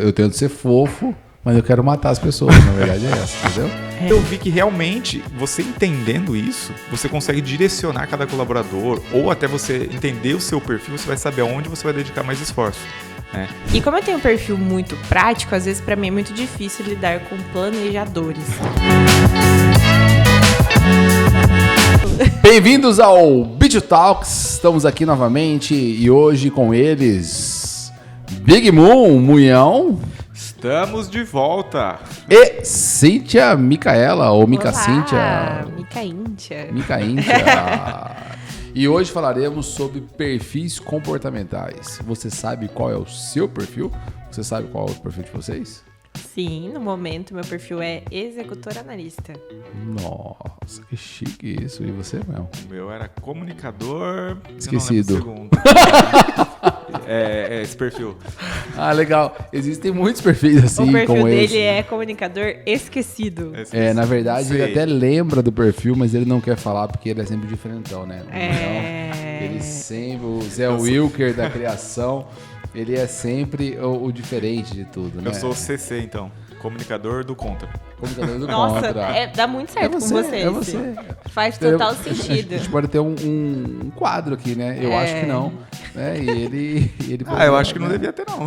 eu tento ser fofo, mas eu quero matar as pessoas, na verdade é essa, entendeu? Eu vi que realmente, você entendendo isso, você consegue direcionar cada colaborador, ou até você entender o seu perfil, você vai saber aonde você vai dedicar mais esforço. Né? E como eu tenho um perfil muito prático, às vezes pra mim é muito difícil lidar com planejadores. Bem-vindos ao Beach Talks, estamos aqui novamente e hoje com eles, Big Moon, Munhão. Estamos de volta. E Cíntia Micaela, ou Mica Olá, Cíntia. Mica Íntia. Mica Íntia. E hoje falaremos sobre perfis comportamentais. Você sabe qual é o seu perfil? Você sabe qual é o perfil de vocês? Sim, no momento meu perfil é executor analista. Nossa, que chique isso. E você, Mel? O meu era comunicador... Esquecido. Eu não lembro o segundo. É esse perfil. Ah, legal. Existem muitos perfis assim, O perfil como dele esse. é comunicador esquecido. Na verdade, Sei. ele até lembra do perfil, mas ele não quer falar porque ele é sempre diferentão, né? Ele sempre, o Zé Wilker da criação, ele é sempre o diferente de tudo, né? Eu sou o CC, então. Comunicador do contra. Comunicador do Nossa, contra. dá muito certo com você. É você. Faz total A sentido. gente pode ter um quadro aqui, né? Eu acho que não. Né? E ele Eu acho que não devia ter, não.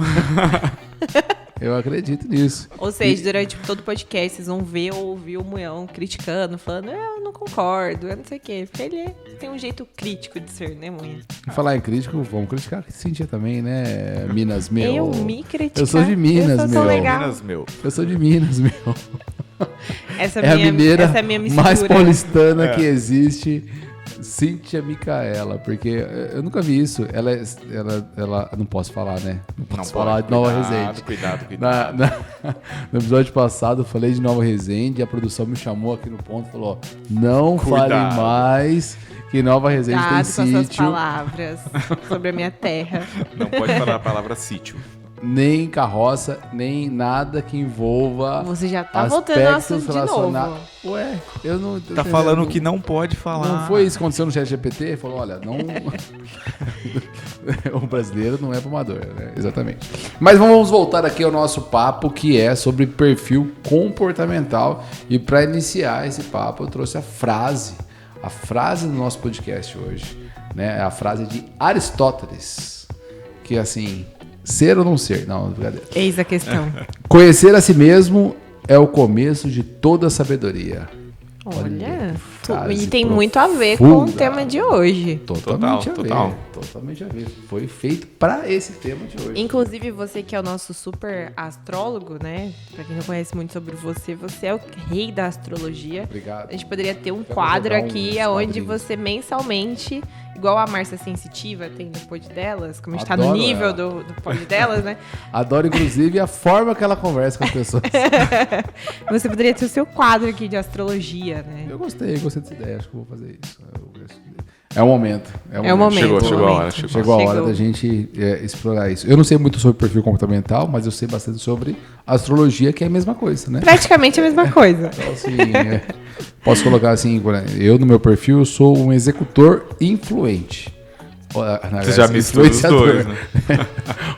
Eu acredito nisso. Ou seja, durante todo o podcast, vocês vão ver ou ouvir o Munhão criticando, falando, eu não concordo, eu não sei o quê. Porque ele tem um jeito crítico de ser, né, Munhão? E falar em crítico, vamos criticar a Cíntia também, né? Minas, meu. Eu me criticar. Eu sou de Minas, eu sou meu. tão legal. Minas, meu. Eu sou de Minas, meu. Essa É a mineira essa minha mistura. mais paulistana que existe, Cíntia Micaela, porque eu nunca vi isso. Ela não posso falar, né? Não posso falar de Nova Resende. Cuidado. No episódio passado eu falei de Nova Resende e a produção me chamou aqui no ponto e falou: não Cuidado. falem mais que Nova Resende tem Cuidado com as suas sítio, palavras sobre a minha terra. Não pode falar a palavra sítio. nem carroça, nem nada que envolva. Você já tá voltando ao assunto de novo. Ué, eu não. Tá falando que não pode falar. Não foi isso que aconteceu no ChatGPT? Falou, olha, não. O brasileiro não é fumador, né? Exatamente. Mas vamos voltar aqui ao nosso papo, que é sobre perfil comportamental. E para iniciar esse papo, eu trouxe a frase do nosso podcast hoje, né? A frase de Aristóteles, que é assim: ser ou não ser? Não, brincadeira. Eis a questão. Conhecer a si mesmo é o começo de toda sabedoria. Olha, frase e tem muito a ver com o profunda. tema de hoje. Totalmente Total. a ver. Totalmente a ver. Foi feito para esse tema de hoje. Inclusive, você que é o nosso super astrólogo, né? Pra quem não conhece muito sobre você é o rei da astrologia. Obrigado. A gente poderia ter um Quero quadro jogar aqui, uns onde quadrinhos. você mensalmente, igual a Márcia Sensitiva tem no pod delas, como a gente tá Adoro no nível ela. do pod delas, né? Adoro, inclusive, a forma que ela conversa com as pessoas. Você poderia ter o seu quadro aqui de astrologia, né? Eu gostei dessa ideia. Acho que eu vou fazer isso. É o momento. É o momento. Chegou a hora. Chegou a hora da gente explorar isso. Eu não sei muito sobre perfil comportamental, mas eu sei bastante sobre astrologia, que é a mesma coisa, né? Praticamente a mesma coisa. Então, assim, posso colocar assim, eu no meu perfil eu sou um executor influente. Você já mistura os dois, né?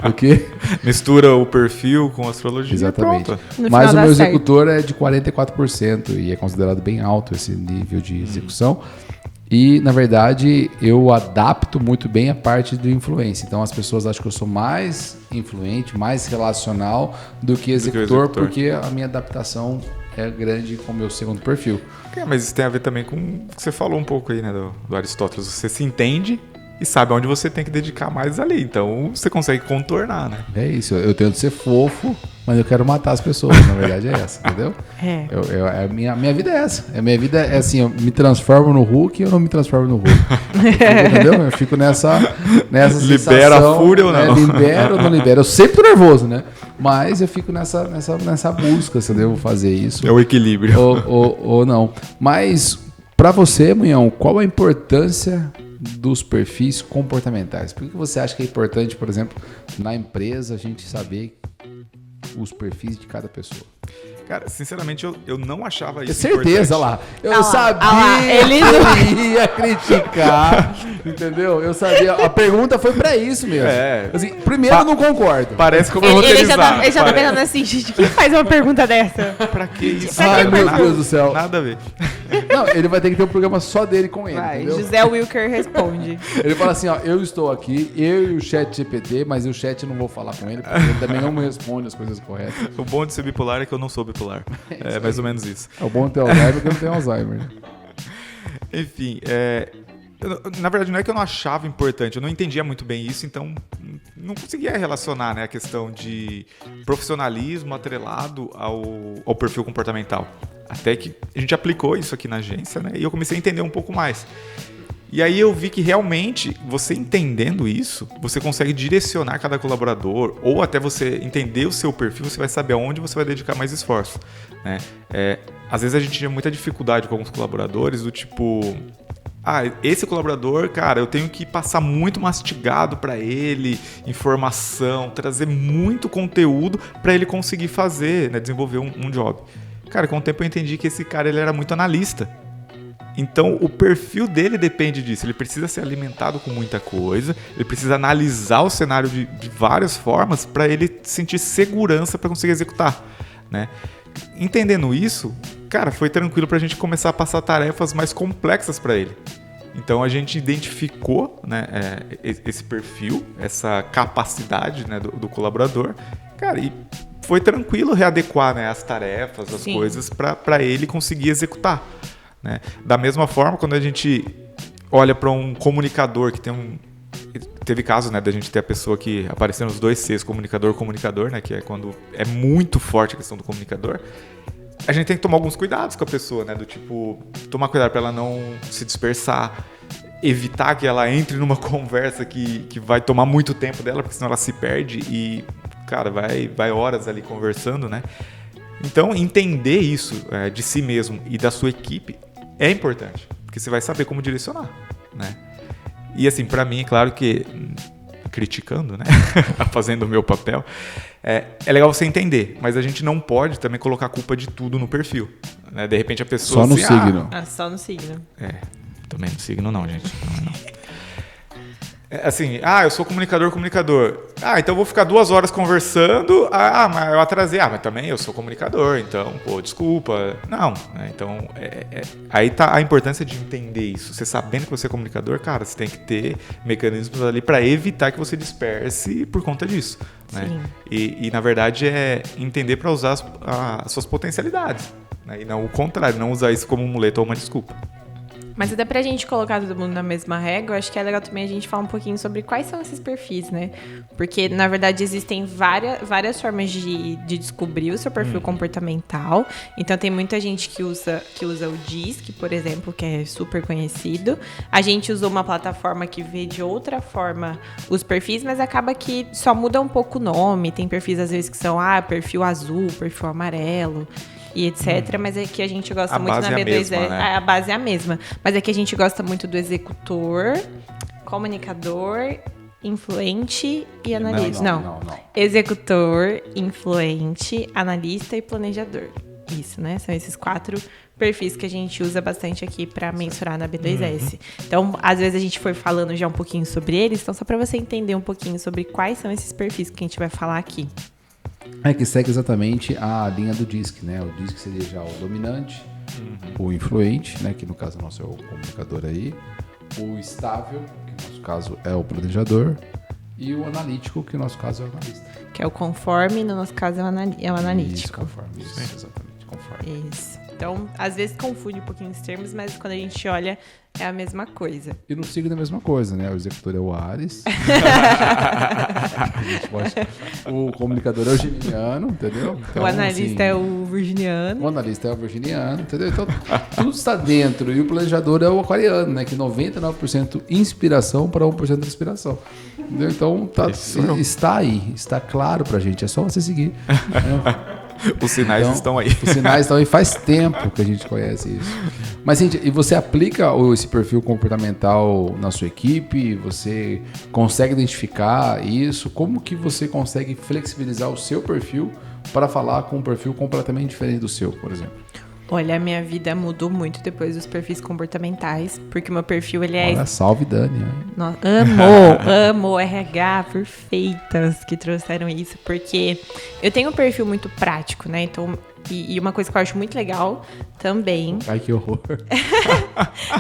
O quê? Mistura o perfil com a astrologia. Exatamente. Pronto. No Mas final o dá meu certo. executor é de 44% e é considerado bem alto esse nível de execução. E, na verdade, eu adapto muito bem a parte do influência. Então, as pessoas acham que eu sou mais influente, mais relacional do que executor, porque a minha adaptação é grande com o meu segundo perfil. Mas isso tem a ver também com o que você falou um pouco aí, né, do Aristóteles. Você se entende e sabe onde você tem que dedicar mais ali. Então, você consegue contornar, né? É isso. Eu tento ser fofo, mas eu quero matar as pessoas. Na verdade, é essa, entendeu? É. A minha vida é essa. A minha vida é assim, eu me transformo no Hulk e eu não me transformo no Hulk. Entendeu? Eu fico nessa sensação. Libera a fúria ou não? Libero ou não libero? Eu sempre tô nervoso, né? Mas eu fico nessa busca se eu devo fazer isso. É o equilíbrio. Ou não. Mas, pra você, Munhão, qual a importância dos perfis comportamentais? Por que você acha que é importante, por exemplo, na empresa, a gente saber os perfis de cada pessoa? Cara, sinceramente, eu não achava isso certeza, importante. lá. Eu sabia ele que ele ia criticar, entendeu? Eu sabia. A pergunta foi pra isso mesmo. Assim, primeiro, eu não concordo. Parece como eu Ele já roteirizar. tá pensando assim, gente, quem faz uma pergunta dessa? Pra que isso? Ai, meu Nada- Deus do céu. Nada a ver. Não, ele vai ter que ter um programa só dele com ele, Vai, entendeu? José Wilker responde. Ele fala assim, ó, eu estou aqui, eu e o chat GPT, mas o chat não vou falar com ele, porque ele também não me responde as coisas corretas. O bom de ser bipolar é que eu não sou bipolar. É mais ou menos isso. É o bom ter Alzheimer que eu não tenho Alzheimer. Né? Enfim, na verdade não é que eu não achava importante, eu não entendia muito bem isso, então não conseguia relacionar, né, a questão de profissionalismo atrelado ao perfil comportamental. Até que a gente aplicou isso aqui na agência, né, e eu comecei a entender um pouco mais. E aí eu vi que realmente, você entendendo isso, você consegue direcionar cada colaborador, ou até você entender o seu perfil, você vai saber aonde você vai dedicar mais esforço, né? Às vezes a gente tinha muita dificuldade com alguns colaboradores, do tipo... esse colaborador, cara, eu tenho que passar muito mastigado para ele, informação, trazer muito conteúdo para ele conseguir fazer, né, desenvolver um job. Cara, com o tempo eu entendi que esse cara ele era muito analista. Então, o perfil dele depende disso. Ele precisa ser alimentado com muita coisa, ele precisa analisar o cenário de várias formas para ele sentir segurança para conseguir executar, né? Entendendo isso, cara, foi tranquilo para a gente começar a passar tarefas mais complexas para ele. Então, a gente identificou, né, esse perfil, essa capacidade, né, do colaborador, cara, e foi tranquilo readequar, né, as tarefas, as coisas para ele conseguir executar. Né? Da mesma forma, quando a gente olha para um comunicador que teve caso, né, da gente ter a pessoa que apareceu nos 2 Cs, comunicador, né, que é quando é muito forte a questão do comunicador, a gente tem que tomar alguns cuidados com a pessoa, né, do tipo, tomar cuidado para ela não se dispersar, evitar que ela entre numa conversa que vai tomar muito tempo dela, porque senão ela se perde e, cara, vai horas ali conversando, né? Então, entender isso de si mesmo e da sua equipe é importante, porque você vai saber como direcionar, né? E assim, para mim, é claro que, criticando, né? Fazendo o meu papel, é legal você entender, mas a gente não pode também colocar a culpa de tudo no perfil, né? De repente a pessoa... Só no signo. Só no signo. Também no signo não, gente. Não. Assim, eu sou comunicador. Então eu vou ficar 2 horas conversando. Mas eu atrasei. Mas também eu sou comunicador, então, desculpa. Não, né? Então, aí tá a importância de entender isso. Você sabendo que você é comunicador, cara, você tem que ter mecanismos ali para evitar que você disperse por conta disso, né? E na verdade, é entender para usar as suas potencialidades, né? E não o contrário, não usar isso como muleta ou uma desculpa. Mas até pra gente colocar todo mundo na mesma régua, acho que é legal também a gente falar um pouquinho sobre quais são esses perfis, né? Porque, na verdade, existem várias formas de descobrir o seu perfil comportamental. Então, tem muita gente que usa o DISC, por exemplo, que é super conhecido. A gente usou uma plataforma que vê de outra forma os perfis, mas acaba que só muda um pouco o nome. Tem perfis, às vezes, que são perfil azul, perfil amarelo e etc, mas é que a gente gosta muito na B2E, né? A base é a mesma, mas é que a gente gosta muito do executor, comunicador, influente e analista. Não. Executor, influente, analista e planejador. Isso, né? São esses 4 perfis que a gente usa bastante aqui para mensurar na B2S. Então, às vezes a gente foi falando já um pouquinho sobre eles, então só para você entender um pouquinho sobre quais são esses perfis que a gente vai falar aqui. Que segue exatamente a linha do DISC, né? O DISC seria já o dominante, o influente, né? Que no caso nosso é o comunicador aí, o estável, que no nosso caso é o planejador, e o analítico, que no nosso caso é o analista. Que é o conforme, no nosso caso é o analítico. Isso, conforme, isso, exatamente, conforme. Isso. Então, às vezes confunde um pouquinho os termos, mas quando a gente olha, é a mesma coisa. E no signo é a mesma coisa, né? O executor é o Áries. O comunicador é o geminiano, entendeu? Então, o analista é o virginiano. O analista é o virginiano, entendeu? Então, tudo está dentro. E o planejador é o aquariano, né? Que 99% inspiração para 1% inspiração. Entendeu? Então, está aí. Está claro pra gente. É só você seguir. Né? Os sinais estão aí. Os sinais estão aí. Faz tempo que a gente conhece isso. Mas, gente, e você aplica esse perfil comportamental na sua equipe? Você consegue identificar isso? Como que você consegue flexibilizar o seu perfil para falar com um perfil completamente diferente do seu, por exemplo? Olha, a minha vida mudou muito depois dos perfis comportamentais, porque o meu perfil, ele é... Olha, salve Dani. Amo RH perfeitas que trouxeram isso, porque eu tenho um perfil muito prático, né? Então, e uma coisa que eu acho muito legal também... Ai, que horror.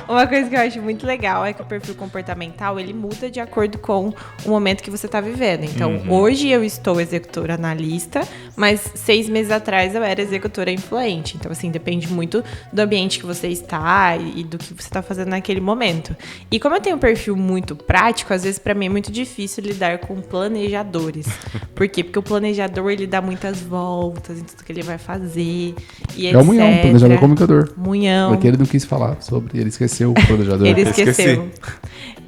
Uma coisa que eu acho muito legal é que o perfil comportamental, ele muda de acordo com o momento que você está vivendo. Então, hoje eu estou executora analista, mas 6 meses atrás eu era executora influente. Então, assim, depende muito do ambiente que você está e do que você está fazendo naquele momento. E como eu tenho um perfil muito prático, às vezes para mim é muito difícil lidar com planejadores. Por quê? Porque o planejador, ele dá muitas voltas em tudo que ele vai fazer e etc. É o Munhão, planejador comunicador. Munhão. Porque ele não quis falar sobre, ele esqueceu o planejador. Ele esqueceu.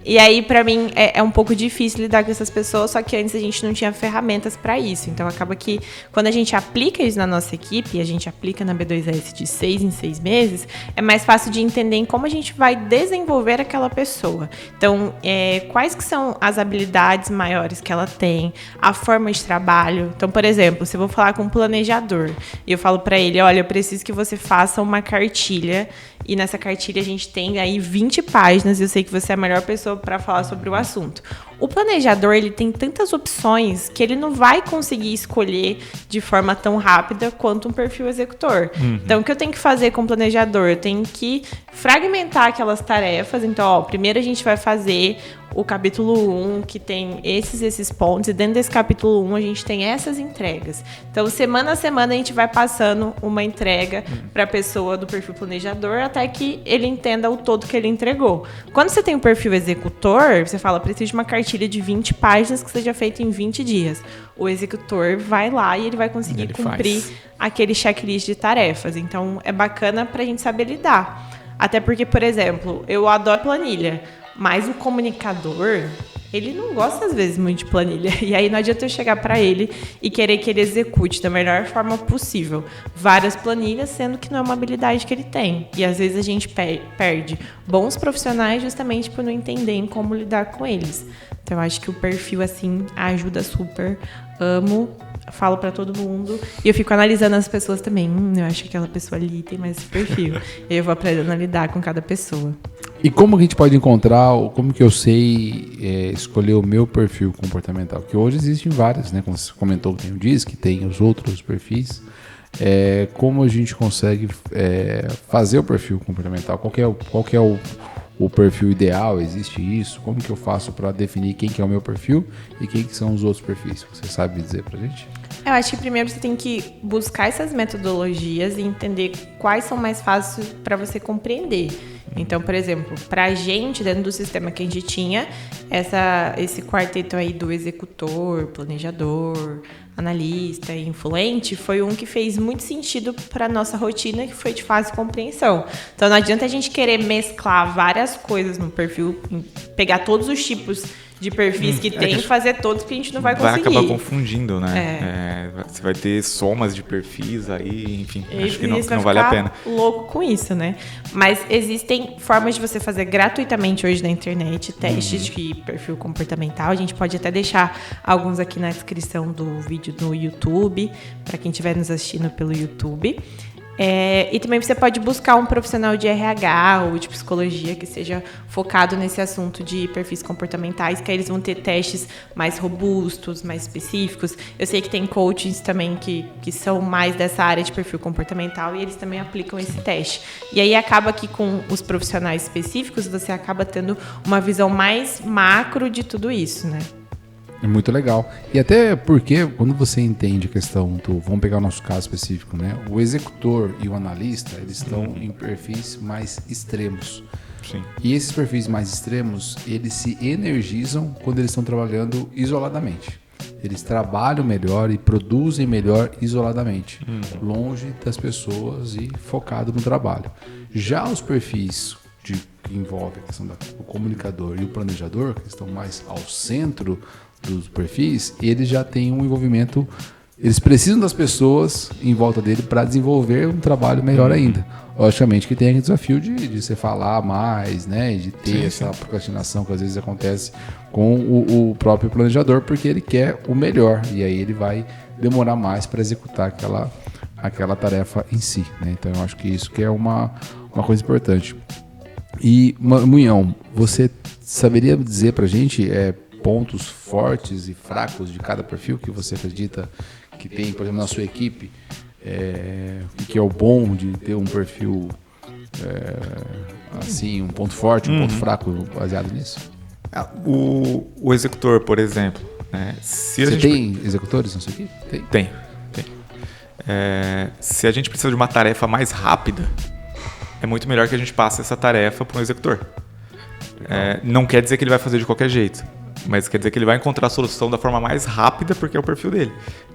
E aí, pra mim, é um pouco difícil lidar com essas pessoas, só que antes a gente não tinha ferramentas pra isso. Então, acaba que quando a gente aplica isso na nossa equipe, e a gente aplica na B2S de 6 em 6 meses, é mais fácil de entender em como a gente vai desenvolver aquela pessoa. Então, quais que são as habilidades maiores que ela tem, a forma de trabalho. Então, por exemplo, se eu vou falar com um planejador, e eu falo pra ele, olha, eu preciso que você faça uma cartilha, e nessa cartilha a gente tem aí 20 páginas, e eu sei que você é a melhor pessoa para falar sobre o assunto. O planejador, ele tem tantas opções que ele não vai conseguir escolher de forma tão rápida quanto um perfil executor. Então, o que eu tenho que fazer com o planejador? Eu tenho que fragmentar aquelas tarefas. Então, ó, primeiro a gente vai fazer o capítulo 1, que tem esses pontos, e dentro desse capítulo 1 a gente tem essas entregas. Então, semana a semana a gente vai passando uma entrega para a pessoa do perfil planejador até que ele entenda o todo que ele entregou. Quando você tem um perfil executor, você fala, preciso de uma cartilha de 20 páginas que seja feita em 20 dias. O executor vai lá e ele vai conseguir cumprir aquele checklist de tarefas. Então, é bacana para a gente saber lidar. Até porque, por exemplo, eu adoro planilha, mas o comunicador, ele não gosta, às vezes, muito de planilha. E aí não adianta eu chegar para ele e querer que ele execute da melhor forma possível várias planilhas, sendo que não é uma habilidade que ele tem. E às vezes a gente perde bons profissionais justamente por não entenderem como lidar com eles. Então eu acho que o perfil, assim, ajuda super. Amo, falo pra todo mundo. E eu fico analisando as pessoas também. Eu acho que aquela pessoa ali tem mais esse perfil. E eu vou aprendendo a lidar com cada pessoa. E como a gente pode encontrar, como que eu sei escolher o meu perfil comportamental? Porque hoje existem vários, né? Como você comentou, tem o DISC, tem os outros perfis. Como a gente consegue fazer o perfil comportamental? Qual que é o perfil ideal? Existe isso? Como que eu faço para definir quem que é o meu perfil e quem que são os outros perfis? Você sabe dizer pra gente? Eu acho que primeiro você tem que buscar essas metodologias e entender quais são mais fáceis para você compreender. Então, por exemplo, para a gente, dentro do sistema que a gente tinha, esse quarteto aí do executor, planejador, analista e influente, foi um que fez muito sentido para nossa rotina, que foi de fácil compreensão. Então, não adianta a gente querer mesclar várias coisas no perfil, pegar todos os tipos de perfis que tem e fazer todos, que a gente não vai conseguir. Vai acabar confundindo, né? Você vai ter somas de perfis aí, enfim, acho que não vale a pena. Louco com isso, né? Mas existem formas de você fazer gratuitamente hoje na internet testes de perfil comportamental. A gente pode até deixar alguns aqui na descrição do vídeo no YouTube, para quem estiver nos assistindo pelo YouTube. E também você pode buscar um profissional de RH ou de psicologia que seja focado nesse assunto de perfis comportamentais, que aí eles vão ter testes mais robustos, mais específicos. Eu sei que tem coaches também que são mais dessa área de perfil comportamental e eles também aplicam esse teste. E aí acaba que com os profissionais específicos você acaba tendo uma visão mais macro de tudo isso, né? É muito legal. E até porque, quando você entende a questão vamos pegar o nosso caso específico, né? O executor e o analista, eles estão em perfis mais extremos. Sim. E esses perfis mais extremos, eles se energizam quando eles estão trabalhando isoladamente. Eles trabalham melhor e produzem melhor isoladamente, longe das pessoas e focado no trabalho. Já os perfis que envolvem a questão do comunicador e o planejador, que estão mais ao centro dos perfis, eles já têm um envolvimento, eles precisam das pessoas em volta dele para desenvolver um trabalho melhor ainda. Logicamente que tem aquele desafio de você falar mais, né, de ter essa procrastinação que às vezes acontece com o próprio planejador, porque ele quer o melhor, e aí ele vai demorar mais para executar aquela tarefa em si, né? Então eu acho que isso que é uma coisa importante. E, Munhão, você saberia dizer pra gente pontos fortes e fracos de cada perfil que você acredita que tem, por exemplo, na sua equipe? O que é o bom de ter um perfil assim, um ponto forte, um ponto fraco baseado nisso? O executor, por exemplo, né? Você tem executores na sua equipe? Tem. Se a gente precisa de uma tarefa mais rápida, é muito melhor que a gente passe essa tarefa para um executor. Não quer dizer que ele vai fazer de qualquer jeito, mas quer dizer que ele vai encontrar a solução da forma mais rápida, porque é o perfil dele.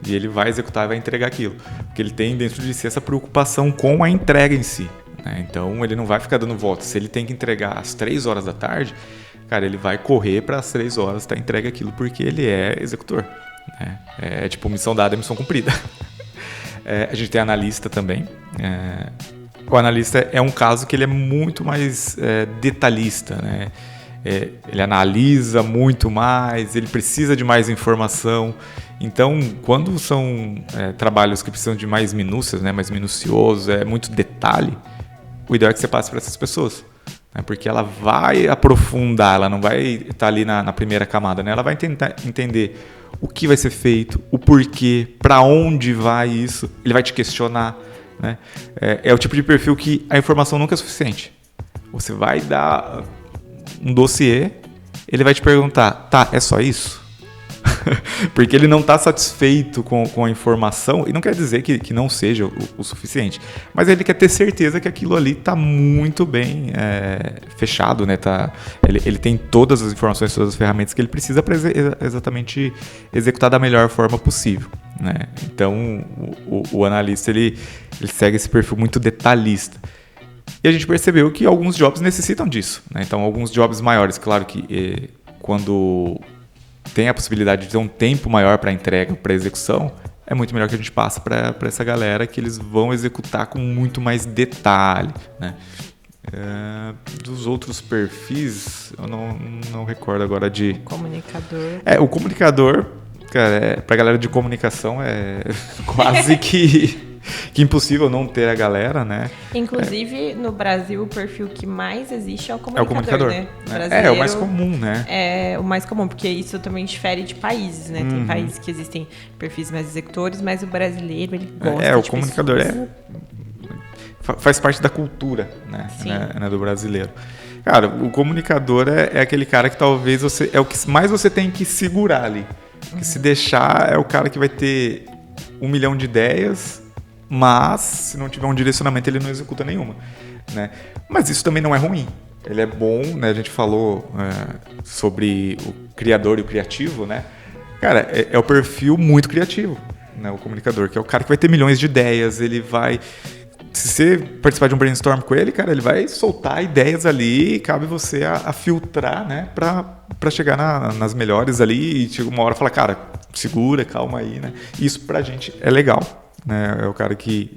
E ele vai executar e vai entregar aquilo. Porque ele tem dentro de si essa preocupação com a entrega em si, né? Então ele não vai ficar dando volta. Se ele tem que entregar às 3 horas da tarde, cara, ele vai correr para as 3 horas estar entregue aquilo, porque ele é executor, né? É tipo missão dada, missão cumprida. A gente tem analista também. O analista é um caso que ele é muito mais detalhista, né? Ele analisa muito mais, ele precisa de mais informação. Então, quando são trabalhos que precisam de mais minúcias, né, mais minucioso, muito detalhe, o ideal é que você passe para essas pessoas, né, porque ela vai aprofundar, ela não vai estar ali na primeira camada, né? Ela vai tentar entender o que vai ser feito, o porquê, para onde vai isso, ele vai te questionar, né? É o tipo de perfil que a informação nunca é suficiente. Você vai dar um dossiê, ele vai te perguntar, tá, é só isso? Porque ele não está satisfeito com a informação, e não quer dizer que não seja o suficiente, mas ele quer ter certeza que aquilo ali está muito bem fechado, né? Ele tem todas as informações, todas as ferramentas que ele precisa para exatamente executar da melhor forma possível, né? Então, o analista ele segue esse perfil muito detalhista. E a gente percebeu que alguns jobs necessitam disso, né? Então, alguns jobs maiores, claro que quando tem a possibilidade de ter um tempo maior para entrega, para execução, é muito melhor que a gente passe para essa galera, que eles vão executar com muito mais detalhe, né? Dos outros perfis, eu não recordo agora de... Comunicador. O comunicador, cara, para a galera de comunicação é quase que impossível não ter a galera, né? Inclusive, no Brasil, o perfil que mais existe é o comunicador, né? É o mais comum, né? É o mais comum, porque isso também difere de países, né? Tem países que existem perfis mais executores, mas o brasileiro, ele gosta de o comunicador faz parte da cultura, né? Né, do brasileiro. Cara, o comunicador é aquele cara que talvez é o que mais você tem que segurar ali. Que se deixar, é o cara que vai ter 1 milhão de ideias, mas se não tiver um direcionamento ele não executa nenhuma, né? Mas isso também não é ruim, ele é bom, né? A gente falou sobre o criador e o criativo, né? Cara, é o perfil muito criativo, né? O comunicador, que é o cara que vai ter milhões de ideias, ele vai... Se você participar de um brainstorm com ele, cara, ele vai soltar ideias ali e cabe você a filtrar, né? Pra chegar nas melhores ali e chega uma hora e falar, cara, segura, calma aí, né? Isso pra gente é legal, né? É o cara que,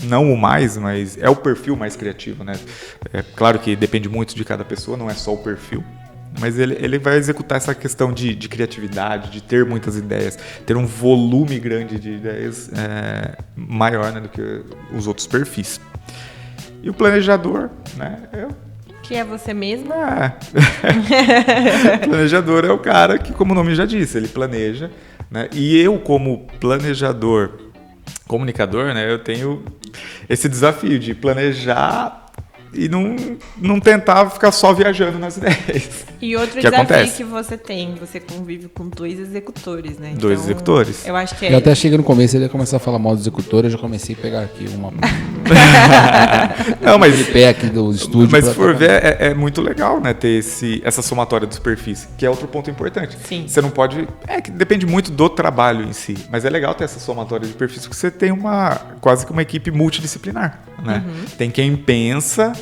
não o mais, mas é o perfil mais criativo, né? É claro que depende muito de cada pessoa, não é só o perfil, mas ele vai executar essa questão de criatividade, de ter muitas ideias, ter um volume grande de ideias maior, né, do que os outros perfis. E o planejador, né? Que é você mesmo? O planejador é o cara que, como o nome já disse, ele planeja, né? E eu, como planejador, comunicador, né, eu tenho esse desafio de planejar e não tentar ficar só viajando nas ideias. E outro desafio que você tem, você convive com 2 executores, né? Dois executores. Eu acho que Eu até cheguei no começo, ele ia começar a falar mal do executor, eu já comecei a pegar aqui uma... Não, mas de pé aqui do estúdio. Mas se for ver, é muito legal, né, ter essa somatória dos perfis, que é outro ponto importante. Sim. Você não pode... que depende muito do trabalho em si, mas é legal ter essa somatória de perfis, porque você tem quase que uma equipe multidisciplinar, né? Tem quem pensa,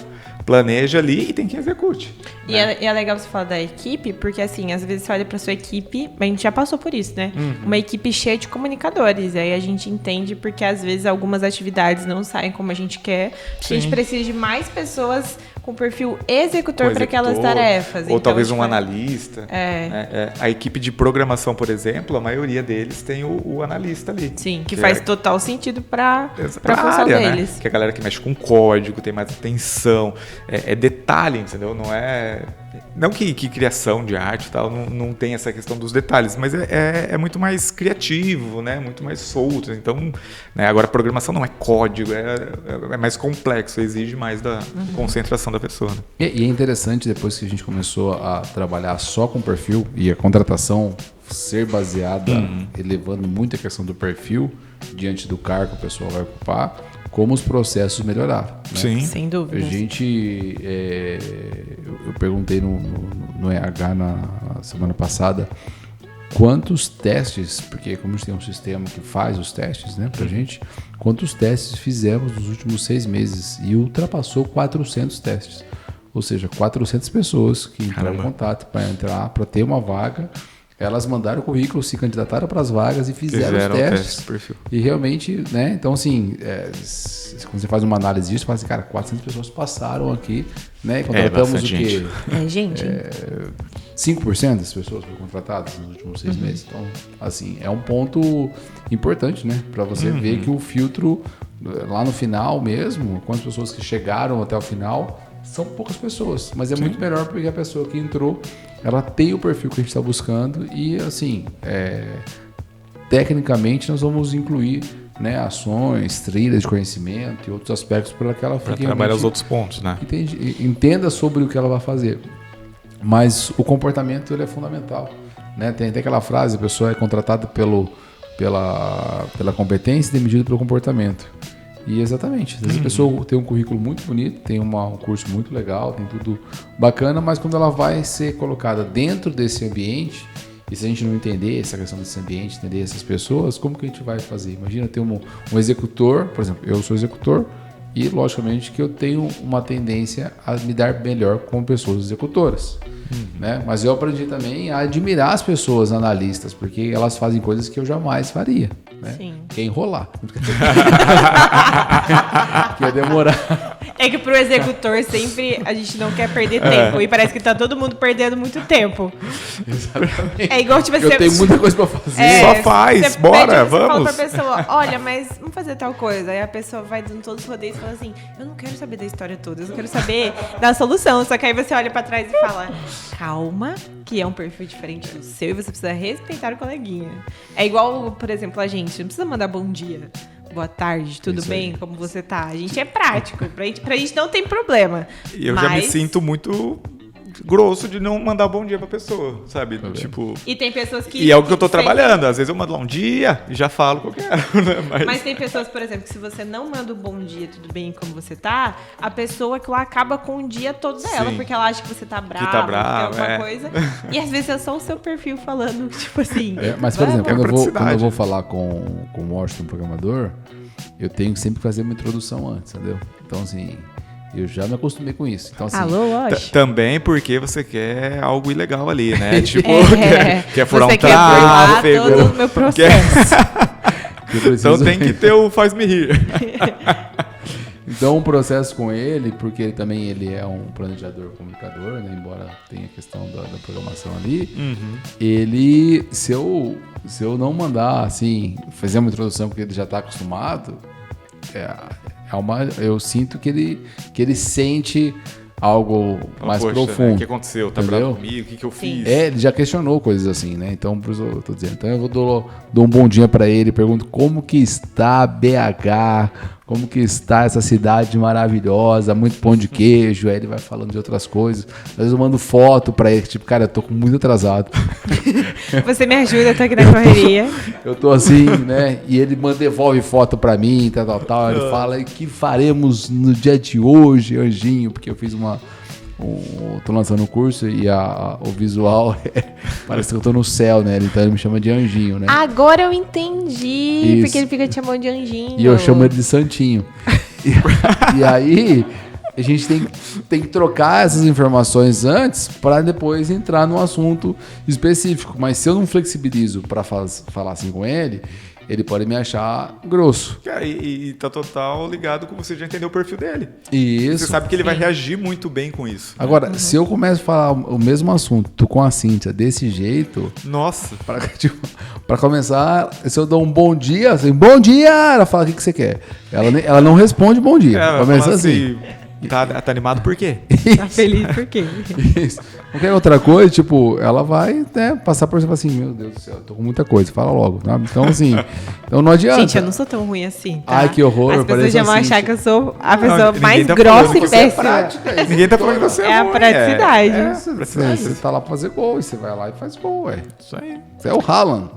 planeja ali e tem quem execute. E é legal você falar da equipe, porque assim, às vezes você olha pra sua equipe, a gente já passou por isso, né? Uma equipe cheia de comunicadores, aí a gente entende porque às vezes algumas atividades não saem como a gente quer. A gente precisa de mais pessoas com perfil executor para aquelas tarefas. Ou então, talvez um analista. A equipe de programação, por exemplo, a maioria deles tem o analista ali. Sim, que faz total sentido para a função deles. Né? Que é a galera que mexe com código, tem mais atenção, é detalhe, entendeu? Não é... Não que criação de arte e tal não tem essa questão dos detalhes, mas é muito mais criativo, né? Muito mais solto. Então, né? Agora a programação não é código, é mais complexo, exige mais da concentração da pessoa. Né? E é interessante, depois que a gente começou a trabalhar só com perfil e a contratação ser baseada, elevando muito a questão do perfil diante do cargo que a pessoa vai ocupar, como os processos melhoraram. Né? Sim. Sem dúvida. A gente... eu perguntei no RH na semana passada quantos testes, porque como a gente tem um sistema que faz os testes, né, pra gente, quantos testes fizemos nos últimos 6 meses e ultrapassou 400 testes. Ou seja, 400 pessoas que entraram em contato para ter uma vaga. Elas mandaram o currículo, se candidataram para as vagas e fizeram os testes. E realmente, né? Então, assim, quando você faz uma análise disso, você fala assim, cara, 400 pessoas passaram aqui, né? Contratamos o quê? Gente. 5% das pessoas foram contratadas nos últimos 6 meses. Então, assim, é um ponto importante, né? Para você ver que o filtro, lá no final mesmo, quantas pessoas que chegaram até o final, são poucas pessoas. Mas é muito melhor porque a pessoa que entrou, ela tem o perfil que a gente está buscando e, assim, tecnicamente nós vamos incluir, né, ações, trilhas de conhecimento e outros aspectos para que ela fique... Para trabalhar os outros pontos, né? Entenda sobre o que ela vai fazer. Mas o comportamento, ele é fundamental, né? Tem até aquela frase, a pessoa é contratada pela competência e demitida pelo comportamento. E exatamente, às vezes a pessoa tem um currículo muito bonito, tem um curso muito legal, tem tudo bacana, mas quando ela vai ser colocada dentro desse ambiente, e se a gente não entender essa questão desse ambiente, entender essas pessoas, como que a gente vai fazer? Imagina ter um executor, por exemplo, eu sou executor, e logicamente que eu tenho uma tendência a me dar melhor com pessoas executoras. Né? Mas eu aprendi também a admirar as pessoas analistas, porque elas fazem coisas que eu jamais faria. Né? Sim. Que é enrolar. Que é demorar. É que pro executor sempre a gente não quer perder tempo. E parece que tá todo mundo perdendo muito tempo. Exatamente. É igual, tipo, eu tenho muita coisa pra fazer. Só faz, bora, vamos. Você fala pra pessoa, olha, mas vamos fazer tal coisa. Aí a pessoa vai dando todos os rodeios e fala assim, eu não quero saber da história toda, eu só quero saber da solução. Só que aí você olha pra trás e fala, calma, que é um perfil diferente do seu e você precisa respeitar o coleguinha. É igual, por exemplo, a gente não precisa mandar bom dia, boa tarde, tudo bem, como você tá? A gente é prático, pra gente não tem problema. E eu já me sinto muito grosso de não mandar bom dia pra pessoa, sabe? Tipo... E tem pessoas que... E é o que eu tô trabalhando. Às vezes eu mando lá um dia e já falo qual que é. Né? Mas tem pessoas, por exemplo, que se você não manda um bom dia, tudo bem, como você tá, a pessoa que lá acaba com o dia todo dela, porque ela acha que você tá bravo, que alguma coisa. E às vezes é só o seu perfil falando, tipo assim... mas, por exemplo, quando eu vou falar com o Washington, programador, eu tenho que sempre fazer uma introdução antes, entendeu? Então, assim... Eu já me acostumei com isso. Então, assim, alô, Osh? Também porque você quer algo ilegal ali, né? Tipo, quer furar um tráfego. Todo o meu processo. Então tem que ter o faz-me rir. Então, um processo com ele, porque ele é um planejador comunicador, né? Embora tenha a questão da programação ali, ele, se eu não mandar, assim, fazer uma introdução porque ele já está acostumado, eu sinto que ele sente algo mais profundo. Né? O que aconteceu? Tá bravo comigo? O que eu fiz? Ele já questionou coisas assim, né? Então, por isso eu tô dizendo. Então, eu dou um bom dia para ele, pergunto como que está BH, como que está essa cidade maravilhosa, muito pão de queijo. Aí ele vai falando de outras coisas. Às vezes eu mando foto para ele, tipo, cara, eu tô muito atrasado. Você me ajuda, eu tô aqui na correria. Eu tô assim, né? E ele devolve foto para mim, tal. Ele fala, o que faremos no dia de hoje, Anjinho? Porque eu fiz tô lançando um curso e o visual parece que eu tô no céu, né? Então ele me chama de Anjinho, né? Agora eu entendi, porque ele fica te chamando de Anjinho. E eu chamo ele de Santinho. E aí a gente tem que trocar essas informações antes para depois entrar num assunto específico. Mas se eu não flexibilizo para falar assim com ele, ele pode me achar grosso. E tá total ligado com você já entender o perfil dele. Isso. Você sabe que ele vai reagir muito bem com isso. Agora, se eu começo a falar o mesmo assunto com a Cíntia desse jeito, Nossa. pra começar, se eu dou um bom dia, assim, bom dia, ela fala, o que você quer? Ela não responde bom dia. Ela Começa fala assim. Tá animado por quê? Tá feliz por quê? Isso. Qualquer outra coisa, tipo, ela vai, né, passar por cima assim, meu Deus do céu, eu tô com muita coisa, fala logo, tá? Então, assim, então não adianta. Gente, eu não sou tão ruim assim, tá? Ai, que horror, As eu pessoas pareço já vão assim, achar que eu sou a pessoa ninguém mais tá grossa falando e que você é péssima. Ninguém tá falando que você é É a ruim, praticidade. Você tá lá pra fazer gol, e você vai lá e faz gol, ué. Isso aí. Você é o Haaland.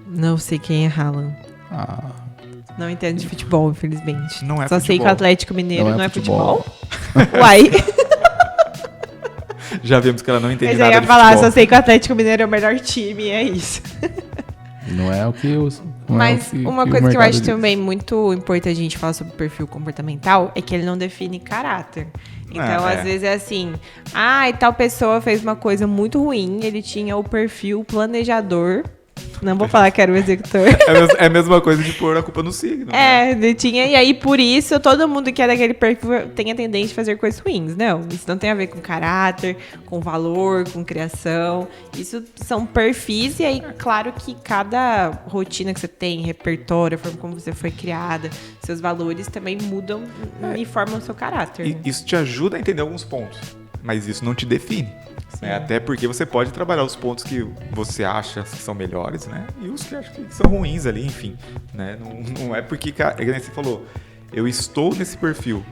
Não sei quem é Haaland. Ah, Não entendo de futebol, infelizmente. Não é Só sei que o futebol. Atlético Mineiro não é futebol. futebol. Uai. Já vimos que ela não entende Mas eu nada ia de falar, futebol. só sei que o Atlético Mineiro é o melhor time, é isso. não é o que eu... Mas uma coisa que eu acho também muito importante a gente falar sobre perfil comportamental é que ele não define caráter. Então, às vezes é assim, e tal pessoa fez uma coisa muito ruim, ele tinha o perfil planejador. Não vou falar que era o executor. É a mesma coisa de pôr a culpa no signo. Né? Ele tinha, e aí por isso todo mundo que é daquele perfil tem a tendência a fazer coisas ruins. Não, isso não tem a ver com caráter, com valor, com criação. Isso são perfis, e aí, claro que cada rotina que você tem, repertório, a forma como você foi criada, seus valores também mudam e formam o seu caráter. E né? isso te ajuda a entender alguns pontos, mas isso não te define. Né? Até porque você pode trabalhar os pontos que você acha que são melhores, né? E os que acha que são ruins ali, enfim. Né? Não é porque, é que nem você falou, eu estou nesse perfil.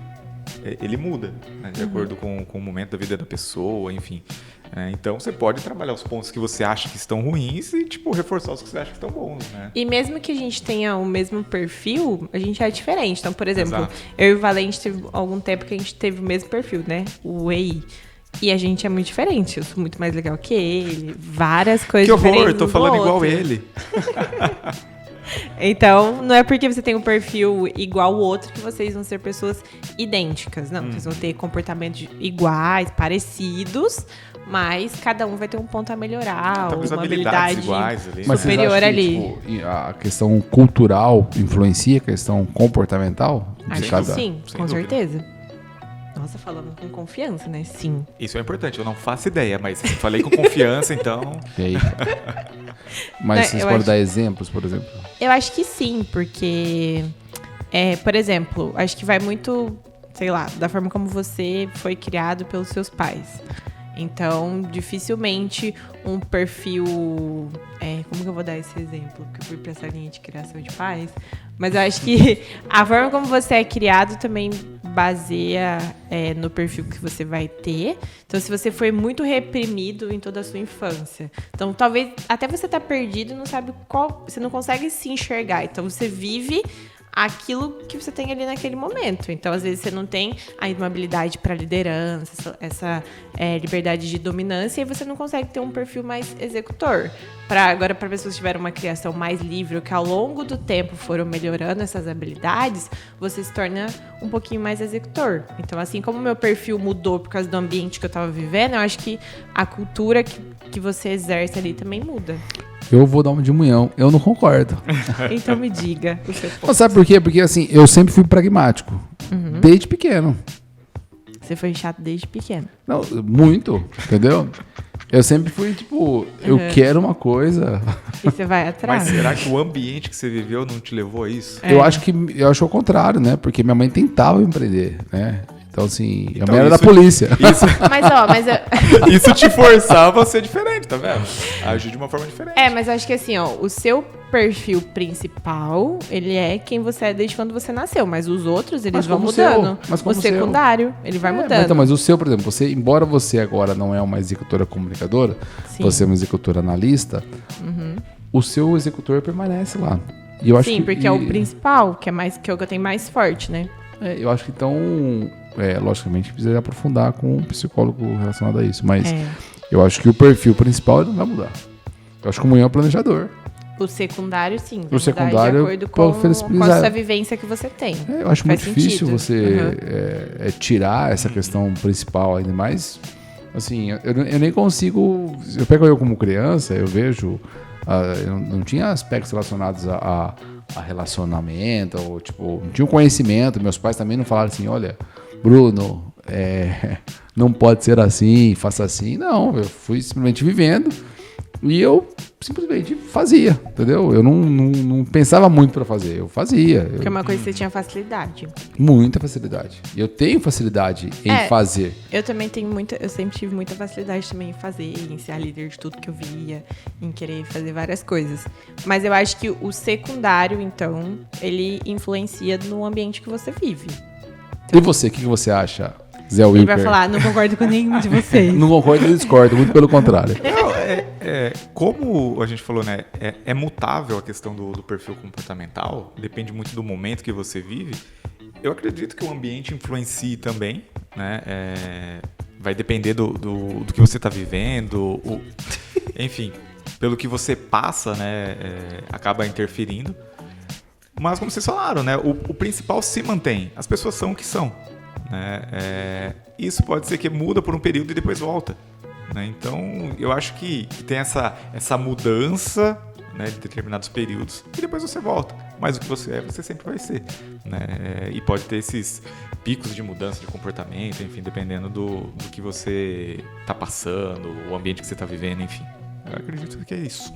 Ele muda, né? De acordo com o momento da vida da pessoa, enfim. Então você pode trabalhar os pontos que você acha que estão ruins e, tipo, reforçar os que você acha que estão bons, né? E mesmo que a gente tenha o mesmo perfil, a gente é diferente. Então, por exemplo, Exato. eu e o Valente teve algum tempo que a gente teve o mesmo perfil, né? O EI. E a gente é muito diferente. Eu sou muito mais legal que ele. Várias coisas Que horror, diferentes. eu tô um do falando igual outro. ele. Então, não é porque você tem um perfil igual ao outro que vocês vão ser pessoas idênticas. Não, vocês vão ter comportamentos iguais, parecidos, mas cada um vai ter um ponto a melhorar, Talvez uma habilidades habilidade iguais ali. Mas vocês superior acham que, ali. tipo, a questão cultural influencia a questão comportamental? de Acho que cada... sim, sem com dúvida. certeza. Nossa, falando com confiança, né? Sim. Isso é importante, eu não faço ideia, mas falei com confiança, então... E aí? Mas vocês eu podem acho- dar exemplos, por exemplo? Eu acho que sim, porque, por exemplo, acho que vai muito, sei lá, da forma como você foi criado pelos seus pais. Então, dificilmente um perfil... como que eu vou dar esse exemplo? Porque eu fui pra essa linha de criação de pais. Mas eu acho que a forma como você é criado também baseia no perfil que você vai ter. Então, se você foi muito reprimido em toda a sua infância. Então, talvez até você tá perdido e não sabe qual... Você não consegue se enxergar. Então, você vive aquilo que você tem ali naquele momento. Então, às vezes, você não tem ainda uma habilidade para liderança, essa liberdade de dominância, e você não consegue ter um perfil mais executor. Agora, para pessoas que tiveram uma criação mais livre, ou que ao longo do tempo foram melhorando essas habilidades, você se torna um pouquinho mais executor. Então, assim como o meu perfil mudou por causa do ambiente que eu estava vivendo, eu acho que a cultura que você exerce ali também muda. Eu vou dar uma de munhão. Eu não concordo. Então, me diga o seu ponto. Mas sabe por quê? Porque assim, eu sempre fui pragmático. Desde pequeno. Você foi chato desde pequeno. Não, muito, entendeu? Eu sempre fui, tipo, eu quero uma coisa. E você vai atrás. Mas será que o ambiente que você viveu não te levou a isso? Eu acho o contrário, né? Porque minha mãe tentava me empreender, né? Então, assim, Então, a mãe era da isso- polícia. Isso te forçava a ser diferente, tá vendo? Agir de uma forma diferente. Mas eu acho que assim, ó, o seu perfil principal, ele é quem você é desde quando você nasceu, mas os outros, eles Mas vão como o seu, mudando. mas como O o seu. secundário, ele vai Mas, mudando. então, mas o seu, por exemplo, você, embora você agora não é uma executora comunicadora, Sim. você é uma executora analista, o seu executor permanece lá. E eu acho Sim, que, porque é o principal, que é o que eu tenho mais forte, né? eu acho que então, logicamente, precisa aprofundar com um psicólogo relacionado a isso, mas eu acho que o perfil principal ele não vai mudar. Eu acho que o Munhão é planejador. O secundário, sim. vai O mudar secundário, de acordo pra com flexibilizar. a sua vivência que você tem. Eu acho Faz muito difícil sentido. você tirar essa questão principal, ainda mais. Assim, eu nem consigo. Eu pego eu como criança, eu vejo Eu não tinha aspectos relacionados a relacionamento, ou tipo, não tinha um conhecimento. Meus pais também não falaram assim, olha, Bruno, não pode ser assim, faça assim. Não, eu fui simplesmente vivendo e eu simplesmente fazia, entendeu? Eu não pensava muito para fazer, eu fazia. Porque é uma coisa que você tinha facilidade. Muita facilidade. Eu tenho facilidade em fazer. Eu também tenho eu sempre tive muita facilidade também em fazer, em ser a líder de tudo que eu via, em querer fazer várias coisas. Mas eu acho que o secundário, então, ele influencia no ambiente que você vive. E você, o que você acha, Zé Wilker? Ele vai falar, não concordo com nenhum de vocês. Não concordo nem discordo, muito pelo contrário. Não, como a gente falou, né? É mutável a questão do perfil comportamental, depende muito do momento que você vive. Eu acredito que o ambiente influencie também, né? Vai depender do que você está vivendo, enfim, pelo que você passa, né? Acaba interferindo. Mas como vocês falaram, né? O principal se mantém. As pessoas são o que são. Né? Isso pode ser que muda por um período e depois volta. Né? Então, eu acho que tem essa mudança, né, de determinados períodos e depois você volta. Mas o que você é, você sempre vai ser. Né? E pode ter esses picos de mudança de comportamento, enfim, dependendo do que você está passando, o ambiente que você está vivendo, enfim. Eu acredito que é isso.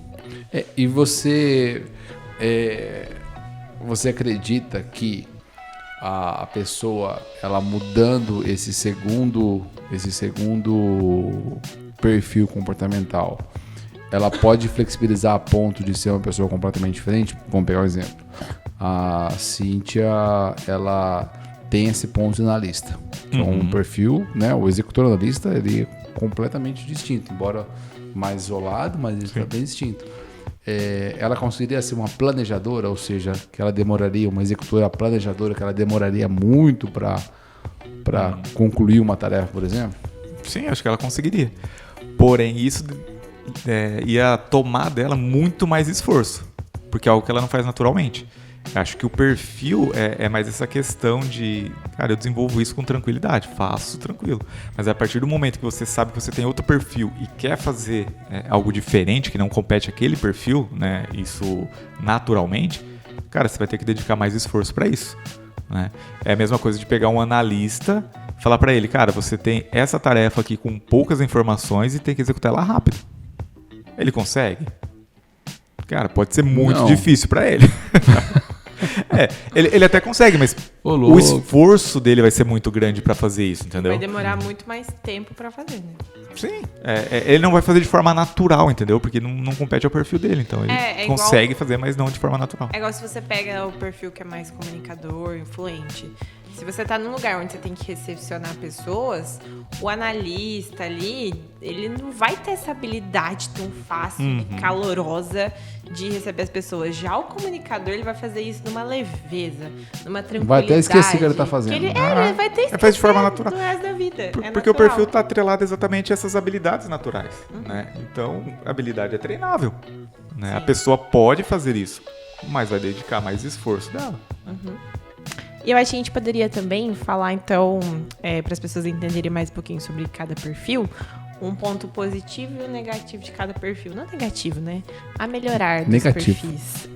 E você acredita que a pessoa, ela mudando esse segundo perfil comportamental, ela pode flexibilizar a ponto de ser uma pessoa completamente diferente? Vamos pegar um exemplo. A Cíntia, ela tem esse ponto de analista, que é um perfil, né? O executor analista, ele é completamente distinto, embora mais isolado, mas ele está bem distinto. Ela conseguiria ser uma planejadora, ou seja, que ela demoraria, uma executora planejadora, que ela demoraria muito para concluir uma tarefa, por exemplo? Sim, acho que ela conseguiria. Porém, isso ia tomar dela muito mais esforço, porque é algo que ela não faz naturalmente. Acho que o perfil é mais essa questão de, cara, eu desenvolvo isso com tranquilidade, faço tranquilo. Mas a partir do momento que você sabe que você tem outro perfil e quer fazer algo diferente, que não compete aquele perfil, né, isso naturalmente, cara, você vai ter que dedicar mais esforço para isso. Né? É a mesma coisa de pegar um analista, falar para ele, cara, você tem essa tarefa aqui com poucas informações e tem que executar ela rápido. Ele consegue? Cara, pode ser muito difícil para ele. Ele até consegue, mas o esforço dele vai ser muito grande para fazer isso, entendeu? Vai demorar muito mais tempo para fazer, né? Sim. Ele não vai fazer de forma natural, entendeu? Porque não compete ao perfil dele, então ele consegue fazer, mas não de forma natural. É igual se você pega o perfil que é mais comunicador, influente. Se você tá num lugar onde você tem que recepcionar pessoas, o analista ali, ele não vai ter essa habilidade tão fácil e calorosa de receber as pessoas. Já o comunicador, ele vai fazer isso numa leveza, numa tranquilidade. Vai até esquecer o que ele tá fazendo. Ele vai ter esquecido faz de forma natural. do resto da vida. Porque o perfil tá atrelado exatamente a essas habilidades naturais. Né? Então, a habilidade é treinável. Né? A pessoa pode fazer isso, mas vai dedicar mais esforço dela. E eu acho que a gente poderia também falar, então, para as pessoas entenderem mais um pouquinho sobre cada perfil, um ponto positivo e um negativo de cada perfil. Não negativo, né? A melhorar dos perfis.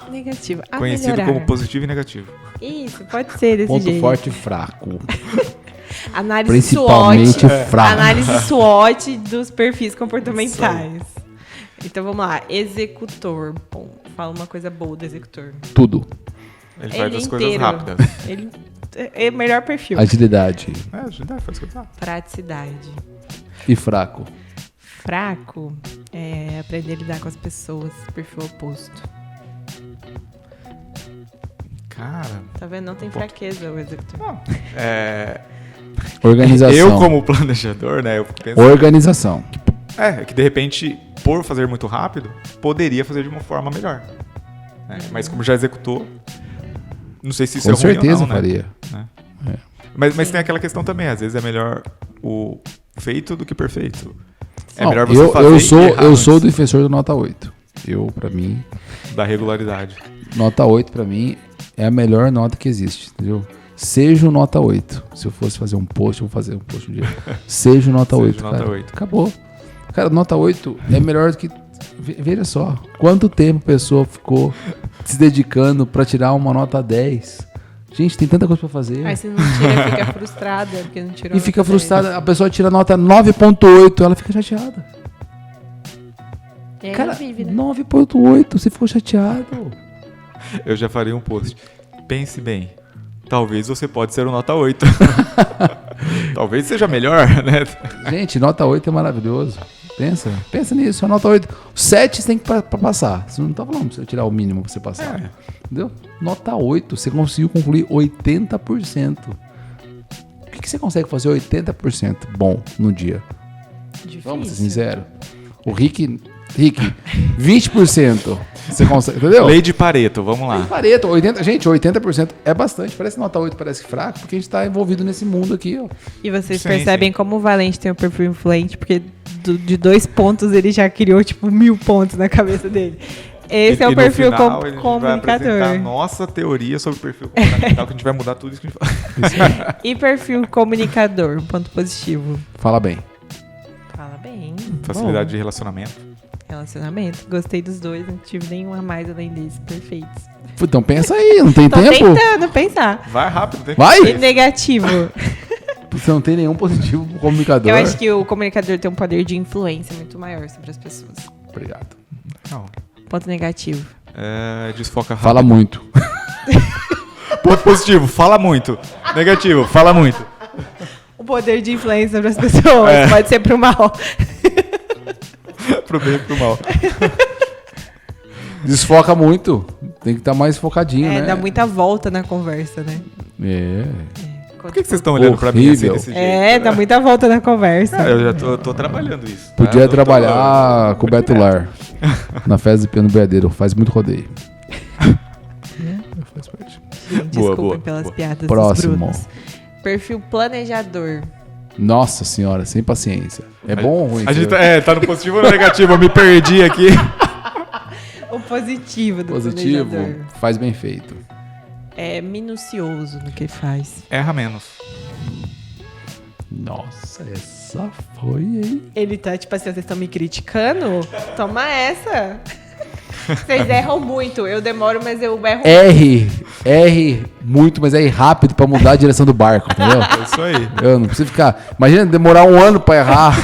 Negativo. A conhecido melhorar. como positivo e negativo. Isso, pode ser desse ponto jeito. Ponto forte e fraco. Análise principalmente SWOT. fraco. Análise SWOT dos perfis comportamentais. Então, vamos lá. Executor. Bom, fala uma coisa boa do executor. Tudo. Ele faz as coisas rápidas. Ele é o melhor perfil. Agilidade. Agilidade, faz coisas rápidas. Praticidade. E fraco? Fraco é aprender a lidar com as pessoas, perfil oposto. Cara... Tá vendo? Não tem fraqueza o executor. Não. Organização. Eu, como planejador, né? Eu penso organização. Que de repente, por fazer muito rápido, poderia fazer de uma forma melhor. Né? Mas como já executou... Não sei se isso com é ruim certeza ou não, faria. Né? Mas tem aquela questão também, às vezes é melhor o feito do que perfeito. É melhor você fazer eu sou o defensor do nota 8. Pra mim... Da regularidade. Nota 8, pra mim, é a melhor nota que existe, entendeu? Seja o nota 8. Se eu fosse fazer um post, eu vou fazer um post um dia. Seja o nota 8, nota cara. 8. Acabou. Cara, nota 8 é melhor do que Veja só, quanto tempo a pessoa ficou se dedicando pra tirar uma nota 10. Gente, tem tanta coisa pra fazer. Aí você não tira, fica frustrada, porque não tirou. E fica nota 10. frustrada, a pessoa tira nota 9.8, ela fica chateada. E aí Cara, ela vive, né? 9.8, você ficou chateado. Eu já faria um post. Pense bem. Talvez você pode ser um nota 8. Talvez seja melhor, né? Gente, nota 8 é maravilhoso. Pensa nisso, a nota 8. 7 você tem que pra passar. Você não tá falando pra você tirar o mínimo pra você passar. Entendeu? Nota 8, você conseguiu concluir 80%. O que você consegue fazer 80% bom no dia? Difícil. Vamos ser sinceros. O Rick, 20%. Você consegue, entendeu? Lei de Pareto, vamos lá. Pareto, 80% é bastante. Parece nota 8, parece fraco, porque a gente tá envolvido nesse mundo aqui, ó. E vocês Sim, percebem como o Valente tem um perfil influente, porque de 2 pontos ele já criou, tipo, 1000 pontos na cabeça dele. Esse é o no perfil final, a gente vai comunicador. apresentar a nossa teoria sobre o perfil comportamental, que a gente vai mudar tudo isso que a gente fala. E perfil comunicador, um ponto positivo. Fala bem. Fala bem. Facilidade Bom. de relacionamento. Relacionamento. Gostei dos dois, não tive nenhum a mais além desses. Perfeitos. Então pensa aí, não tem Tô tempo? tentando pensar. Vai rápido, tem Vai! E negativo. Você não tem nenhum positivo pro comunicador. Eu acho que o comunicador tem um poder de influência muito maior sobre as pessoas. Obrigado. Não. Ponto negativo. Desfoca rápido. Fala muito. Ponto positivo, fala muito. Negativo, fala muito. O poder de influência sobre as pessoas pode ser pro mal. Pro bem e pro mal. Desfoca muito. Tem que estar mais focadinho, né? Dá muita volta na conversa, né? É. Por que vocês estão olhando pra mim assim Horrível. desse jeito? Dá muita volta na conversa. Eu já tô trabalhando isso. tá? Podia Eu tô- trabalhar com o Beto Lar. Na festa do Piano Beadeiro. Faz muito rodeio. Faz parte. Desculpem boa, pelas boa. piadas Próximo. dos Brunos. Perfil planejador. Nossa senhora, sem paciência. É bom ou ruim? A gente tá no positivo ou no negativo? Eu me perdi aqui. O positivo do Positivo, planejador. faz bem feito. É minucioso no que faz. Erra menos. Nossa, essa foi, hein? Ele tá tipo assim, vocês estão me criticando? Toma essa. Vocês erram muito. Eu demoro, mas eu erro. R muito, mas R rápido pra mudar a direção do barco, entendeu? É isso aí. Eu não preciso ficar. Imagina demorar um ano pra errar.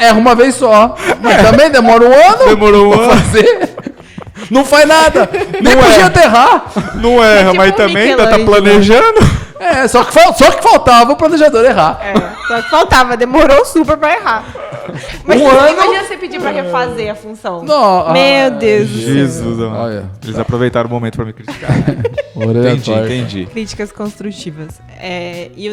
Erra uma vez só. Mas também demora um ano. Demorou um pra ano. fazer. Não faz nada. Nem Não podia é. até errar. Não erra, tipo mas um também ainda tá Michelangelo. planejando. Só que faltava o planejador errar. Só que faltava, demorou super pra errar. Mas Um ano? imagina você pedir pra refazer a função. Não, Meu Deus do céu. Jesus, amado. Olha. Eles aproveitaram o momento pra me criticar. Orelha Entendi, torta. entendi. Críticas construtivas. E o